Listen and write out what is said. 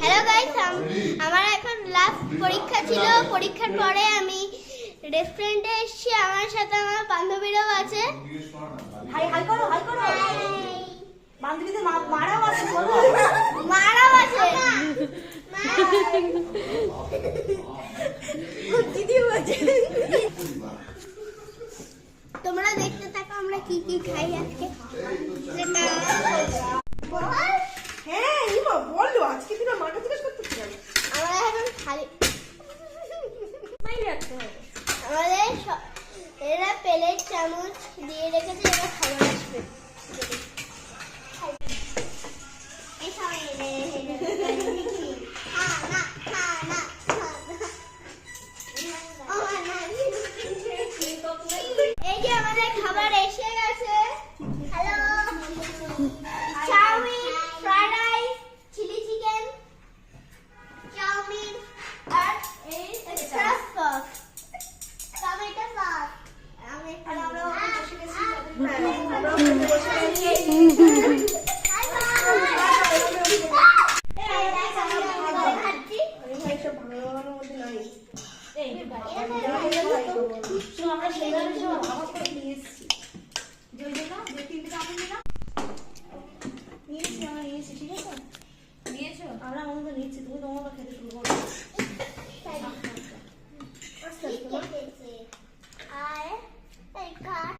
Hello guys, আমার এখন last পরীক্ষা ছিল। পরীক্ষার পরে আমি রেস্টুরেন্টে এসেছি। আমার সাথে আমার বান্ধবীরাও আছে। হাই হাই করো, হাই করো। বান্ধবীদের মারাও আছে, বলো। মারাও আছে। দিদিও আছে। তোমরা দেখতে থাকো আমরা কি কি খাই আজকে। হ্যাঁ, ইমা বলো আজকে দিন মাকে জিজ্ঞেস করতেছি কেন? আমরা এখন খালি মাই রাখতে হবে। আমাদের এরা প্লেট চামচ দিয়ে রেখেছে, এরা খাবার আসবে। এই যে আমাদের খাবার এসে গেছে। Hello, chowmein, fried rice, chilli chicken, chowmein আর এই সস, টমেটো সস। আমি আমরা ওখানে বসে গেছি। আমরা সেইভাবে আওয়াজ করে নিয়ে এসেছি। দুই তিনটে চাউমিন নিলাম।